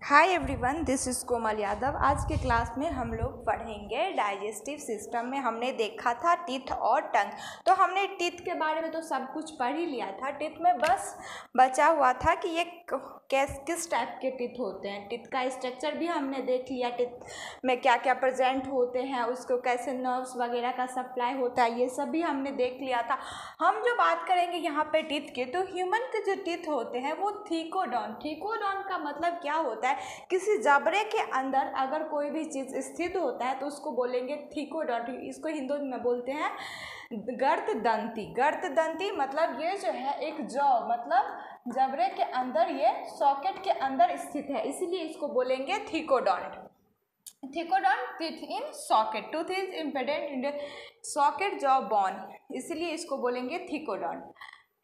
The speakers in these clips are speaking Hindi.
हाय एवरीवन, दिस इज़ कोमल यादव। आज के क्लास में हम लोग पढ़ेंगे डाइजेस्टिव सिस्टम में हमने देखा था टीथ और टंग। तो हमने टीथ के बारे में तो सब कुछ पढ़ ही लिया था। टीथ में बस बचा हुआ था कि ये किस टाइप के टीथ होते हैं। टीथ का स्ट्रक्चर भी हमने देख लिया, टीथ में क्या क्या प्रेजेंट होते हैं, उसको कैसे नर्व्स वगैरह का सप्लाई होता है, ये सब भी हमने देख लिया था। हम जो बात करेंगे यहाँ पे टीथ के, तो ह्यूमन के जो टीथ होते हैं वो थीकोडॉन। थीकोडॉन का मतलब क्या होता है? किसी जबड़े के अंदर अगर कोई भी चीज़ स्थित होता है तो उसको बोलेंगे थीकोडॉन। इसको हिंदी में बोलते हैं गर्तदंती। गर्तदंती मतलब ये जो है एक जॉ, मतलब जबड़े के अंदर, ये सॉकेट के अंदर स्थित है, इसीलिए इसको बोलेंगे thecodont. Thecodont teeth in socket, tooth is embedded in socket jaw bone, इसलिए इसको बोलेंगे थीकोडॉन,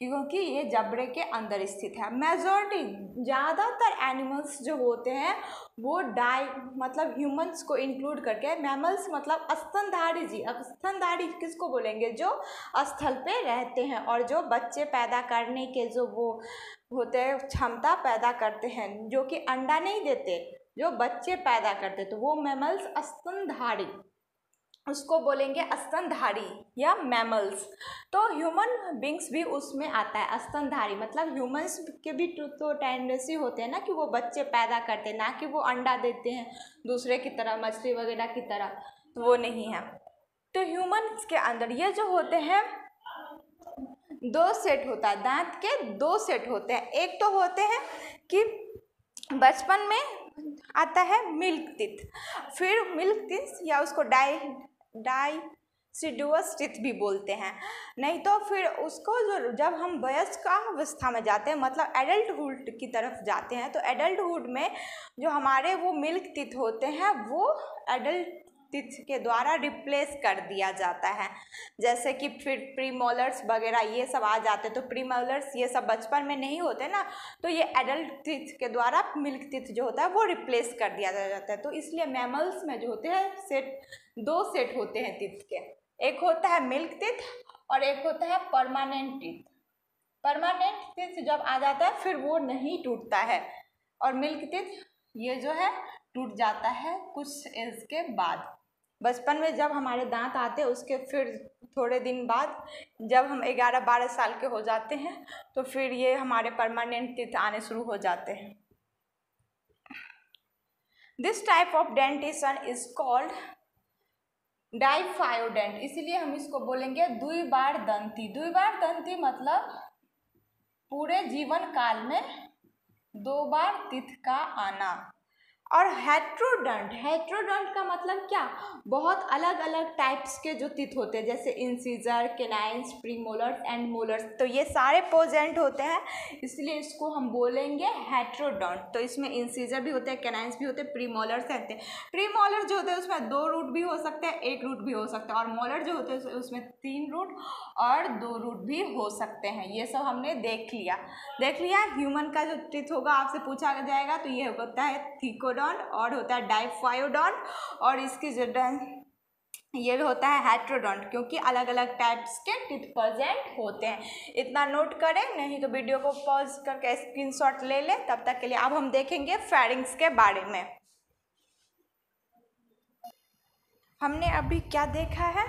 क्योंकि ये जबड़े के अंदर स्थित है। मेजॉरिटी ज़्यादातर एनिमल्स जो होते हैं वो मतलब ह्यूमंस को इंक्लूड करके, मैमल्स मतलब स्तनधारी जीव। अब स्तनधारी किसको बोलेंगे? जो स्थल पे रहते हैं और जो बच्चे पैदा करने के जो वो होते हैं, क्षमता पैदा करते हैं, जो कि अंडा नहीं देते, जो बच्चे पैदा करते, तो वो मैमल्स स्तनधारी, उसको बोलेंगे स्तनधारी या मैमल्स। तो ह्यूमन बींग्स भी उसमें आता है, स्तनधारी मतलब ह्यूमंस के भी तो टेंडेंसी होते हैं ना कि वो बच्चे पैदा करते हैं, ना कि वो अंडा देते हैं दूसरे की तरह, मछली वगैरह की तरह, तो वो नहीं है। तो ह्यूमंस के अंदर ये जो होते हैं दो सेट होता है, दांत के दो सेट होते हैं। एक तो होते हैं कि बचपन में आता है मिल्क टीथ, फिर मिल्क टीथ या उसको डाइसिडुअस टीथ भी बोलते हैं। नहीं तो फिर उसको जो जब हम वयस्क अवस्था में जाते हैं, मतलब एडल्टहुड की तरफ जाते हैं, तो एडल्टहुड में जो हमारे वो मिल्क टीथ होते हैं वो एडल्ट टीथ के द्वारा रिप्लेस कर दिया जाता है। जैसे कि फिर प्रीमोलर्स वगैरह ये सब आ जाते, तो प्रीमोलर्स ये सब बचपन में नहीं होते ना, तो ये एडल्ट टीथ के द्वारा मिल्क टीथ जो होता है वो रिप्लेस कर दिया जाता है। तो इसलिए मैमल्स में जो होते हैं दो सेट होते हैं टीथ के, एक होता है मिल्क टीथ और एक होता है परमानेंट टीथ। परमानेंट टीथ जब आ जाता है फिर वो नहीं टूटता है, और मिल्क टीथ ये जो है टूट जाता है कुछ एज के बाद। बचपन में जब हमारे दांत आते हैं, उसके फिर थोड़े दिन बाद जब हम 11-12 साल के हो जाते हैं तो फिर ये हमारे परमानेंट टीथ आने शुरू हो जाते हैं। This type of dentition is called diphyodont, इसीलिए हम इसको बोलेंगे द्विबार दंती। द्विबार दंती मतलब पूरे जीवन काल में 2 बार टीथ का आना। और हेट्रोडंट, हेट्रोडंट का मतलब क्या? बहुत अलग अलग टाइप्स के जो टीथ होते हैं, जैसे incisor, canines, premolars and molars, तो ये सारे प्रेजेंट होते हैं, इसलिए इसको हम बोलेंगे हेट्रोडंट। तो इसमें इंसीजर भी होते हैं, कैनाइन्स भी होते हैं, प्रीमोलर्स रहते हैं। प्रीमोलर जो होते हैं उसमें 2 रूट भी हो सकते हैं, 1 रूट भी हो सकता है, और मोलर जो होते हैं उसमें 3 रूट और 2 रूट भी हो सकते हैं। ये सब हमने देख लिया। ह्यूमन का जो टीथ होगा आपसे पूछा जाएगा, तो ये होता है थीकोडॉन और होता है डाइफायोडॉन, और इसकी जो ये भी होता है हेट्रोडॉन, क्योंकि अलग अलग टाइप्स के टीथ प्रेजेंट होते हैं। इतना नोट करें, नहीं तो वीडियो को पॉज करके स्क्रीनशॉट ले लें तब तक के लिए। अब हम देखेंगे फेरिंग्स के बारे में। हमने अभी क्या देखा है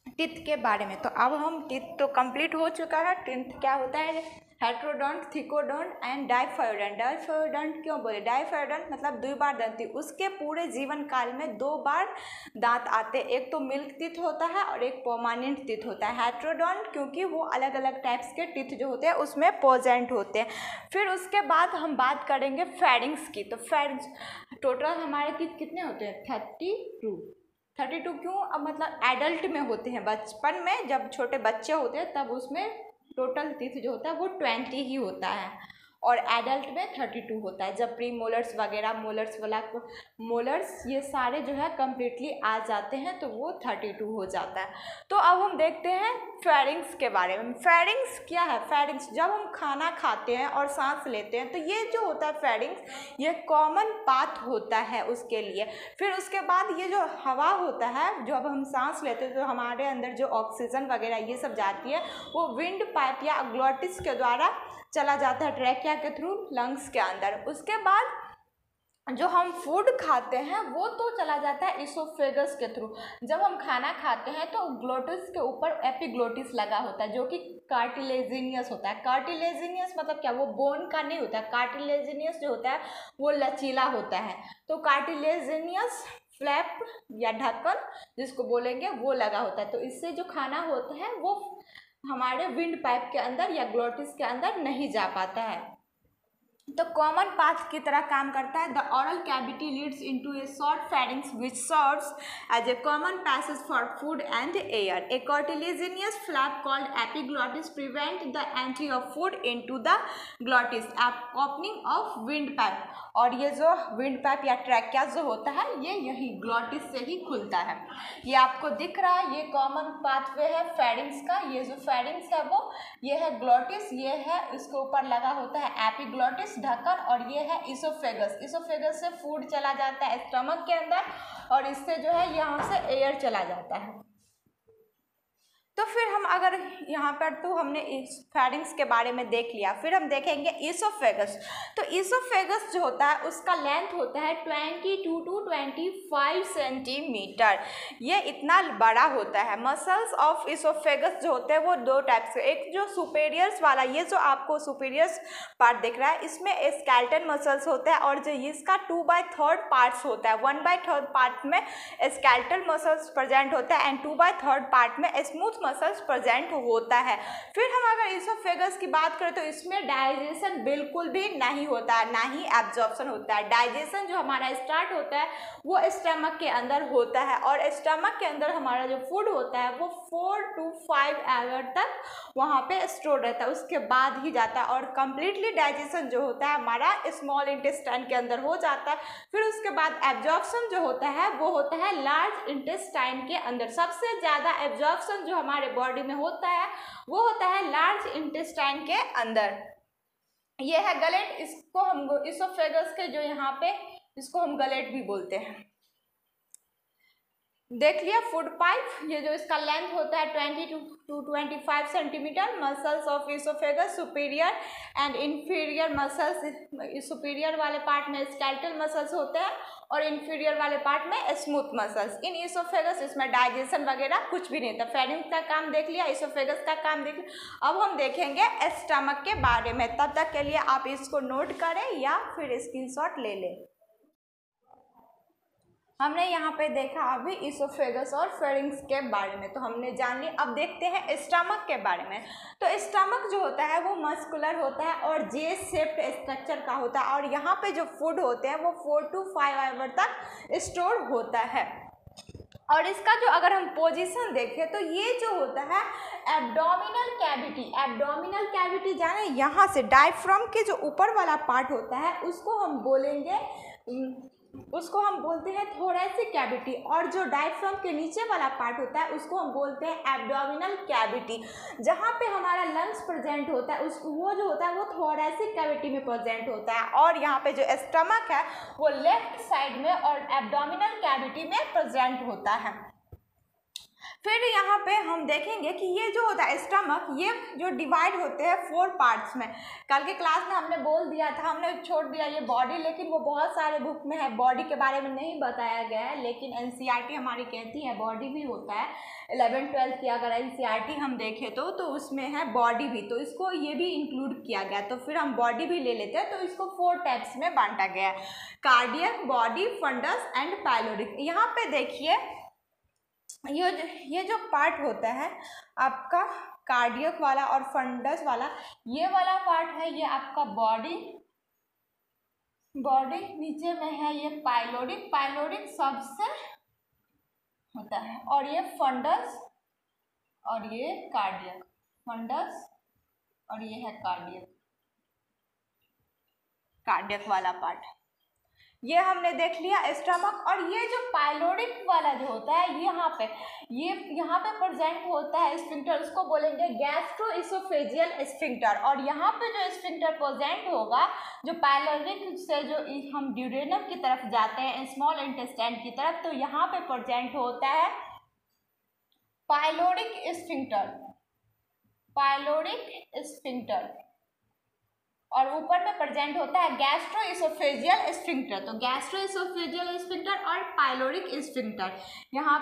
टीथ के बारे में, तो अब हम टीथ तो कंप्लीट हो चुका है। टीथ क्या होता है? Heterodont, thecodont and diphyodont. Diphyodont क्यों बोले? डाइफायोडेंट मतलब 2 बार दंती, उसके पूरे जीवन काल में 2 बार दांत आते, एक तो मिल्क टीथ होता है और एक परमानेंट टीथ होता है। हेट्रोडोंट क्योंकि वो अलग अलग टाइप्स के टीथ जो होते हैं उसमें प्रेजेंट होते हैं। फिर उसके बाद हम बात करेंगे फेरिंग्स की। तो फेरिंग्स टोटल हमारे टीथ कितने होते हैं? 32 क्यों? अब मतलब एडल्ट में होते हैं, बचपन में जब छोटे बच्चे होते हैं तब उसमें टोटल टीथ जो होता है वो 20 ही होता है, और एडल्ट में 32 होता है। जब प्री मोलर्स वगैरह, मोलर्स ये सारे जो है कम्प्लीटली आ जाते हैं तो वो 32 हो जाता है। तो अब हम देखते हैं फेरिंग्स के बारे में। फेरिंग्स क्या है? फेरिंग्स जब हम खाना खाते हैं और सांस लेते हैं, तो ये जो होता है फेरिंग्स, ये कॉमन पाथ होता है उसके लिए। फिर उसके बाद ये जो हवा होता है, जब हम सांस लेते हैं तो हमारे अंदर जो ऑक्सीजन वगैरह ये सब जाती है, वो विंड पाइप या ग्लोटिस के द्वारा चला जाता है ट्रैकिया के थ्रू लंग्स के अंदर। उसके बाद जो हम फूड खाते हैं वो तो चला जाता है इसोफेगस के थ्रू। जब हम खाना खाते हैं तो ग्लोटिस के ऊपर एपिग्लोटिस लगा होता है जो कि कार्टिलेजिनियस होता है। कार्टिलेजिनियस मतलब क्या, वो बोन का नहीं होता है। कार्टिलेजिनियस जो होता है वो लचीला होता है। तो कार्टिलेजिनियस फ्लैप या ढक्कन जिसको बोलेंगे वो लगा होता है। तो इससे जो खाना होता है वो हमारे विंड पाइप के अंदर या ग्लोटिस के अंदर नहीं जा पाता है। तो कॉमन पाथ की तरह काम करता है। The oral cavity leads into a short pharynx which serves as a common passage for food and air. A cartilaginous flap called epiglottis prevent the entry of food into the glottis opening of windpipe. और ये जो विंड पाइप या ट्रैकिया जो होता है ये यही ग्लोटिस से ही खुलता है। ये आपको दिख रहा है, ये कॉमन पाथवे है फेरिंग्स का। ये जो फेरिंग्स है वो ये है ग्लोटिस, ये है इसके ऊपर लगा होता है एपिग्लोटिस ढक्कन, और ये है इसोफेगस। इसोफेगस से फूड चला जाता है स्टमक के अंदर और इससे जो है यहाँ से एयर चला जाता है। तो फिर हम अगर यहाँ पर तो हमने इस फेरिंग्स के बारे में देख लिया, फिर हम देखेंगे इसोफेगस। तो इसोफेगस जो होता है उसका लेंथ होता है 22 to 25 सेंटीमीटर। ये इतना बड़ा होता है। मसल्स ऑफ इसोफेगस जो होते हैं वो दो टाइप्स के, एक जो सुपेरियर्स वाला, ये जो आपको सुपेरियर्स पार्ट दिख रहा है इसमें स्केलेटन मसल्स होता है, और जो इसका 2/3 पार्ट्स होता है। 1/3 पार्ट में स्केलेटल मसल्स प्रेजेंट होता है एंड 2/3 पार्ट में स्मूथ मसल्स प्रेजेंट होता है। फिर हम अगर इसोफेगस की बात करें तो इसमें डाइजेशन बिल्कुल भी नहीं होता है, ना ही एब्जॉर्प्शन होता है। डाइजेशन जो हमारा स्टार्ट होता है वो स्टमक के अंदर होता है, और स्टमक के अंदर हमारा जो फूड होता है वो 4 to 5 आवर तक वहाँ पे स्टोर रहता है, उसके बाद ही जाता है। और कंप्लीटली डाइजेशन जो होता है हमारा स्मॉल इंटेस्टाइन के अंदर हो जाता है। फिर उसके बाद एब्जॉर्प्शन जो होता है वो होता है लार्ज इंटेस्टाइन के अंदर। सबसे ज़्यादा एब्जॉर्प्शन जो हमारे बॉडी में होता है वो होता है लार्ज इंटेस्टाइन के अंदर। ये है गलेट, इसको हम इसोफेगस के जो यहाँ पे इसको हम गलेट भी बोलते हैं। देख लिया फूड पाइप, ये जो इसका लेंथ होता है 20 to 25 centimetre. Muscles of oesophagus superior and inferior muscles. Superior वाले पार्ट में स्केलेटल मसल्स होते हैं और इन्फीरियर वाले पार्ट में स्मूथ मसल्स। इन इसोफेगस इसमें डाइजेशन वगैरह कुछ भी नहीं था। फेरिंग्स का काम देख लिया, इसोफेगस का काम देख लिया। अब हम देखेंगे स्टमक के बारे में। तब तक के लिए आप इसको नोट करें या फिर स्क्रीनशॉट ले लें। हमने यहाँ पे देखा अभी इसोफेगस और फेरिंग्स के बारे में, तो हमने जान लिया। अब देखते हैं स्टमक के बारे में। तो स्टमक जो होता है वो मस्कुलर होता है और जे शेप्ड स्ट्रक्चर का होता है, और यहाँ पे जो फूड होते हैं वो 4 to 5 आवर तक स्टोर होता है। और इसका जो अगर हम पोजीशन देखें तो ये जो होता है एब्डोमिनल कैविटी। एब्डोमिनल कैविटी जाने यहाँ से डायफ्राम के जो ऊपर वाला पार्ट होता है उसको हम बोलेंगे, उसको हम बोलते हैं थोरैसिक कैविटी, और जो डायफ्राम के नीचे वाला पार्ट होता है उसको हम बोलते हैं एब्डोमिनल कैविटी। जहाँ पे हमारा लंग्स प्रेजेंट होता है उसको वो जो होता है वो थोरैसिक कैविटी में प्रेजेंट होता है, और यहाँ पे जो स्टमक है वो लेफ्ट साइड में और एब्डोमिनल कैविटी में प्रेजेंट होता है। फिर यहाँ पे हम देखेंगे कि ये जो होता है स्टमक, ये जो डिवाइड होते हैं 4 पार्ट्स में। कल के क्लास में हमने बोल दिया था, हमने छोड़ दिया ये बॉडी, लेकिन वो बहुत सारे बुक में है, बॉडी के बारे में नहीं बताया गया है। लेकिन एनसीईआरटी हमारी कहती है बॉडी भी होता है। 11th-12th की अगर एनसीईआरटी हम देखें तो उसमें है बॉडी भी, तो इसको ये भी इंक्लूड किया गया। तो फिर हम बॉडी भी ले लेते हैं, तो इसको 4 टाइप्स में बांटा गया है, cardiac, body, fundus and pyloric. यहाँ पे देखिए ये जो पार्ट होता है आपका कार्डियक वाला और फंडस वाला, ये वाला पार्ट है ये आपका बॉडी, नीचे में है ये पाइलोरिक सबसे होता है, और ये फंडस और ये कार्डियक, फंडस और ये है कार्डियक वाला पार्ट। ये हमने देख लिया स्टमक। और ये जो पाइलोरिक वाला जो होता है यहाँ पे प्रेजेंट होता है स्फिंक्टर, उसको बोलेंगे गैस्ट्रोइसोफेजियल स्फिंक्टर। और यहाँ पे जो स्फिंक्टर प्रेजेंट होगा जो पाइलोरिक से जो हम ड्यूडेनम की तरफ जाते हैं स्मॉल इंटेस्टाइन की तरफ, तो यहाँ पे प्रेजेंट होता है पाइलोरिक स्फिंक्टर। और ऊपर में प्रेजेंट होता है गैस्ट्रोइसोफेजियल स्फिंक्टर। तो गैस्ट्रोइसोफेजियल स्फिंक्टर और पाइलोरिक स्फिंक्टर, यहाँ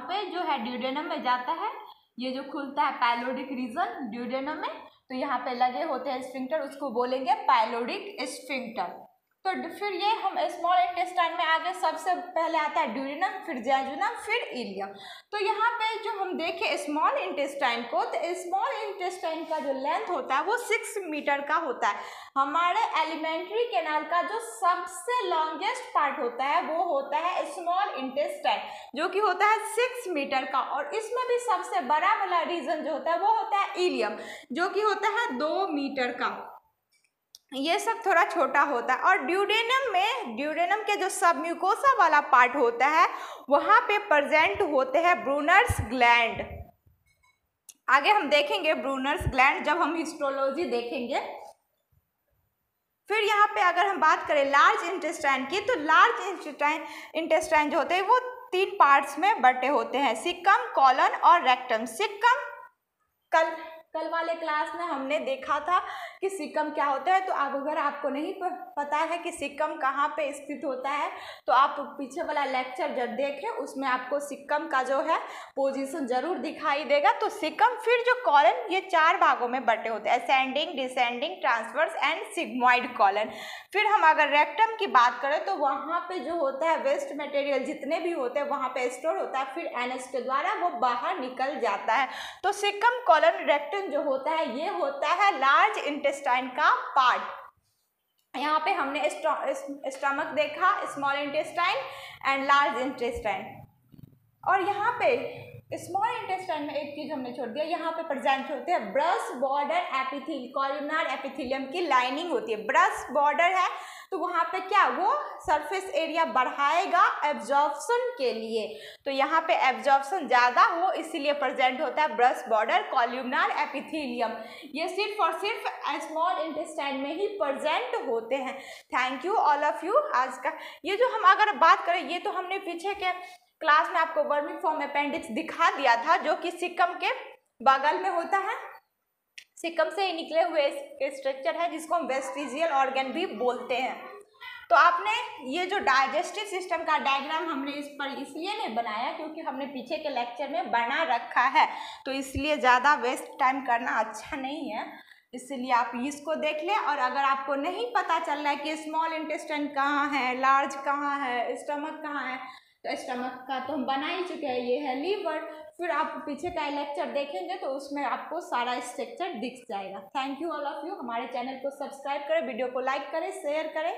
पे जो है ड्यूडेनम में जाता है, ये जो खुलता है पाइलोरिक रीजन ड्यूडेनम में, तो यहाँ पे लगे होते हैं स्फिंक्टर, उसको बोलेंगे पाइलोरिक स्फिंक्टर। तो फिर ये हम स्मॉल इंटेस्टाइन में आगे सबसे पहले आता है ड्यूडेनम, फिर जेजुनम, फिर इलियम। तो यहाँ पे जो हम देखें स्मॉल इंटेस्टाइन को, तो स्मॉल इंटेस्टाइन का जो लेंथ होता है वो 6 मीटर का होता है। हमारे एलिमेंट्री कैनाल का जो सबसे लॉन्गेस्ट पार्ट होता है वो होता है स्मॉल इंटेस्टाइन, जो कि होता है 6 मीटर का। और इसमें भी सबसे बड़ा वाला रीजन जो होता है वो होता है इलियम, जो कि होता है 2 मीटर का। ये सब थोड़ा छोटा होता है। और ड्यूडेनम के जो सबम्यूकोसा वाला पार्ट होता है वहाँ पे प्रेजेंट होते हैं ब्रूनर्स ग्लैंड। आगे हम देखेंगे ब्रूनर्स ग्लैंड जब हम हिस्टोलॉजी देखेंगे। फिर यहाँ पे अगर हम बात करें लार्ज इंटेस्टाइन की, तो लार्ज इंटेस्टाइन जो होते हैं वो 3 पार्ट्स में बटे होते हैं, सिक्कम, कॉलन और रेक्टम। सिक्कम कल वाले क्लास में हमने देखा था कि सिक्कम क्या होता है। तो अब अगर आपको नहीं पता है कि सिक्कम कहाँ पे स्थित होता है, तो आप पीछे वाला लेक्चर जब देखें उसमें आपको सिक्कम का जो है पोजीशन जरूर दिखाई देगा। तो सिक्कम, फिर जो कॉलन, ये 4 भागों में बटे होते हैं, ascending, descending, transverse and sigmoid colon. फिर हम अगर रेक्टम की बात करें तो वहाँ पे जो होता है वेस्ट मटेरियल जितने भी होते हैं वहाँ पे स्टोर होता है, फिर एनएस के द्वारा वो बाहर निकल जाता है। तो सिक्कम, कॉलन, रेक्टम जो होता है ये होता है लार्ज इंटेस्टाइन का पार्ट। यहाँ पे हमने स्टमक देखा, small intestine and large intestine. और यहाँ पे स्मॉल इंटेस्टाइन में एक चीज हमने छोड़ दिया, यहाँ पे प्रेजेंट होते हैं brush border epithelium, columnar epithelium की लाइनिंग होती है। ब्रश बॉर्डर है तो वहाँ पे क्या, वो सरफेस एरिया बढ़ाएगा एब्जॉर्प्शन के लिए। तो यहाँ पे एब्जॉर्प्शन ज़्यादा हो इसलिए प्रेजेंट होता है ब्रश बॉर्डर कॉलमनार एपिथेलियम। ये सिर्फ और सिर्फ स्मॉल इंटेस्टाइन में ही प्रेजेंट होते हैं। Thank you all of you. आज का ये जो हम अगर बात करें, ये तो हमने पीछे के क्लास में आपको वर्मीफॉर्म अपेंडिक्स दिखा दिया था, जो कि सिक्कम के बगल में होता है। सिक्कम से ही निकले हुए स्ट्रक्चर है जिसको हम वेस्टिजियल ऑर्गन भी बोलते हैं। तो आपने ये जो डाइजेस्टिव सिस्टम का डायग्राम हमने इस पर इसलिए नहीं बनाया क्योंकि हमने पीछे के लेक्चर में बना रखा है, तो इसलिए ज़्यादा वेस्ट टाइम करना अच्छा नहीं है, इसलिए आप इसको देख लें। और अगर आपको नहीं पता चल रहा है कि स्मॉल इंटेस्टाइन कहाँ है, लार्ज कहाँ है, स्टमक कहाँ है, तो स्टमक का तो हम बना ही चुके हैं, ये है लीवर। फिर आप पीछे का लेक्चर देखेंगे तो उसमें आपको सारा स्ट्रक्चर दिख जाएगा। Thank you all of you. हमारे चैनल को सब्सक्राइब करें, वीडियो को लाइक करें, शेयर करें।